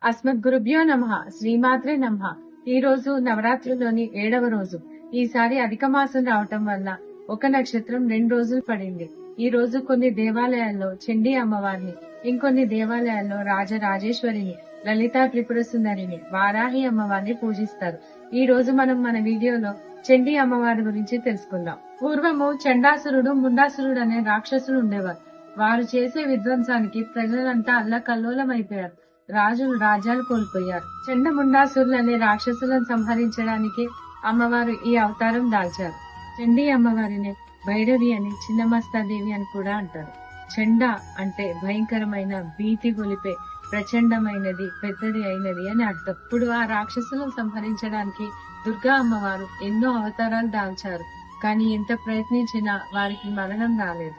అస్మద్గురుభ్యో నమః. శ్రీమాత్రే నమః. ఈ రోజు నవరాత్రుల్లోని 7వ రోజు. ఈసారి అధిక మాసం రావటం వల్ల ఒక నక్షత్రం 2 రోజులు పడింది. ఈ రోజు కొన్ని దేవాలయాల్లో చండీ అమ్మవారిని, ఇంకొన్ని దేవాలయాల్లో రాజరాజేశ్వరిని, లలితా త్రిపుర సుందరిని, వారాహి అమ్మవారిని పూజిస్తారు. ఈ రోజు మనం మన వీడియోలో చండీ అమ్మవారి గురించి తెలుసుకుందాం. పూర్వము చండాసురుడు, ముండాసురుడు అనే రాక్షసులు ఉండేవారు. వారు చేసే విధ్వంసానికి ప్రజలంతా అల్లకల్లోలమైపోయారు. రాజులు రాజ్యాలు కోల్పోయారు. చండముండాసురులు అనే రాక్షసులను సంహరించడానికి అమ్మవారు ఈ అవతారం దాల్చారు. చండీ అమ్మవారిని భైరవి అని, చిన్నమస్తాదేవి అని కూడా అంటారు. చండ అంటే భయంకరమైన, భీతి గొలిపే, ప్రచండమైనది, పెద్దది అయినది అని అర్థం. ఇప్పుడు ఆ రాక్షసులను సంహరించడానికి దుర్గా అమ్మవారు ఎన్నో అవతారాలు దాల్చారు. కానీ ఎంత ప్రయత్నించినా వారికి మరణం రాలేదు.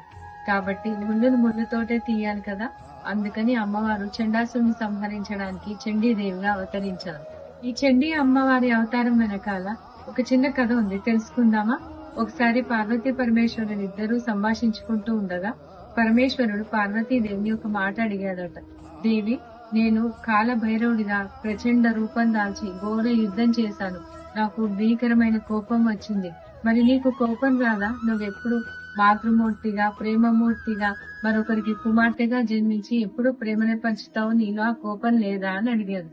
కాబట్టి ముళ్ళును ముళ్ళుతోటే తీయాలి కదా. అందుకని అమ్మవారు చండాసుని సంహరించడానికి చండీదేవిగా అవతరించారు. ఈ చండీ అమ్మవారి అవతారం వెనకాల ఒక చిన్న కథ ఉంది, తెలుసుకుందామా? ఒకసారి పార్వతీ పరమేశ్వరులు ఇద్దరూ సంభాషించుకుంటూ ఉండగా పరమేశ్వరుడు పార్వతీదేవిని ఒక మాట అడిగాడట. దేవి, నేను కాల భైరవుడిగా ప్రచండ రూపం దాల్చి ఘోర యుద్ధం చేశాను. నాకు భీకరమైన కోపం వచ్చింది. మరి నీకు కోపం రాదా? నువ్వెప్పుడు మాతృమూర్తిగా, ప్రేమమూర్తిగా, మరొకరికి కుమార్తెగా జన్మించి ఎప్పుడు ప్రేమనే పంచుతావు, నీలో ఆ కోపం లేదా అని అడిగారు.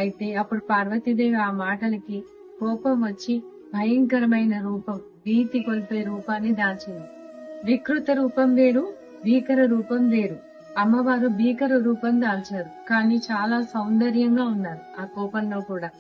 అయితే అప్పుడు పార్వతీదేవి ఆ మాటలకి కోపం వచ్చి భయంకరమైన రూపం, భీతి కొల్పే రూపాన్ని దాల్చింది. వికృత రూపం వేరు, భీకర రూపం వేరు. అమ్మవారు భీకర రూపం దాల్చారు, కానీ చాలా సౌందర్యంగా ఉన్నారు ఆ కోపంలో కూడా.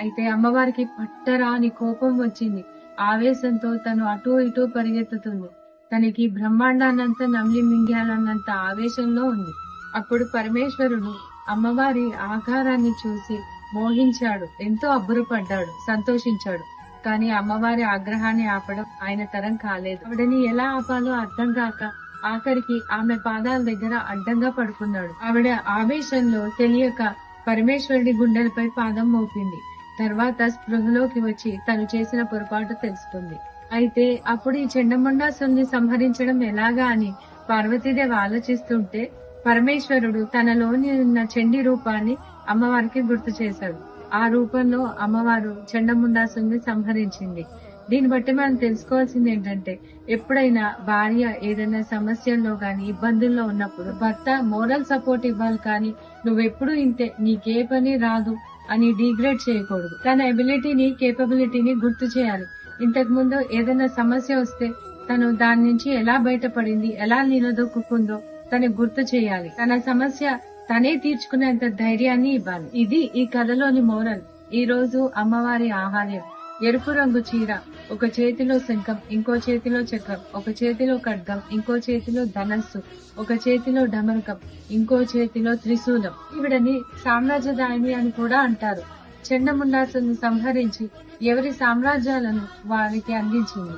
అయితే అమ్మవారికి పట్టరాని కోపం వచ్చింది. ఆవేశంతో తను అటూ ఇటూ పరిగెత్తుతుంది. తనకి బ్రహ్మాండాన్నంతా నమిలి మింగాలన్నంత ఆవేశంలో ఉంది. అప్పుడు పరమేశ్వరుడు అమ్మవారి ఆకారాన్ని చూసి మోహించాడు, ఎంతో అబ్బురపడ్డాడు, సంతోషించాడు. కానీ అమ్మవారి ఆగ్రహాన్ని ఆపడం ఆయన తరం కాలేదు. ఆవిడని ఎలా ఆపాలో అర్థం కాక ఆఖరికి ఆమె పాదాల దగ్గర అడ్డంగా పడుకున్నాడు. ఆవిడ ఆవేశంలో తెలియక పరమేశ్వరుడి గుండెలపై పాదం మోపింది. తర్వాత స్పృహలోకి వచ్చి తను చేసిన పొరపాటు తెలుసుకుంది. అయితే అప్పుడు ఈ చండముండాసుని సంహరించడం ఎలాగా అని పార్వతీదేవి ఆలోచిస్తుంటే పరమేశ్వరుడు తనలోని ఉన్న చండీ రూపాన్ని అమ్మవారికి గుర్తు చేశాడు. ఆ రూపంలో అమ్మవారు చండముండాసుని సంహరించింది. దీన్ని బట్టి మనం తెలుసుకోవాల్సింది ఏంటంటే, ఎప్పుడైనా భార్య ఏదైనా సమస్యల్లో గాని, ఇబ్బందుల్లో ఉన్నప్పుడు భర్త మోరల్ సపోర్ట్ ఇవ్వాలి, కానీ నువ్వెప్పుడు ఇంతే, నీకే పని రాదు అని డిగ్రేడ్ చేయకూడదు. తన ఎబిలిటీని, కేపబిలిటీని గుర్తు చేయాలి. ఇంతకు ముందు ఏదైనా సమస్య వస్తే తను దాని నుంచి ఎలా బయటపడింది, ఎలా నిలదొక్కుందో తను గుర్తు చేయాలి. తన సమస్య తనే తీర్చుకునేంత ధైర్యాన్ని ఇవ్వాలి. ఇది ఈ కథలోని మోరల్. ఈ రోజు అమ్మవారి ఆహార్యం ఎరుపు రంగు చీర, ఒక చేతిలో శంఖం, ఇంకో చేతిలో చక్రం, ఒక చేతిలో ఖడ్గం, ఇంకో చేతిలో ధనస్సు, ఒక చేతిలో డమరుకం, ఇంకో చేతిలో త్రిశూలం. ఈవిడని సామ్రాజ్యదాయిని అని కూడా అంటారు. చండముండాసుని సంహరించి ఎవరి సామ్రాజ్యాలను వారికి అందించింది.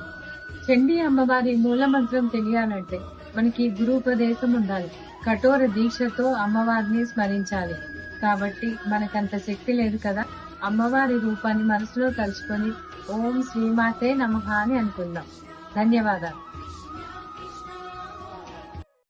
చండీ అమ్మవారి మూలమంత్రం తెలియాలంటే మనకి గురూపదేశం ఉండాలి. కఠోర దీక్షతో అమ్మవారిని స్మరించాలి. కాబట్టి మనకంత శక్తి లేదు కదా. అమ్మవారి రూపాన్ని మనసులో తలుచుకొని ఓం శ్రీమాతే నమః అని అనుకుందాం. ధన్యవాదాలు.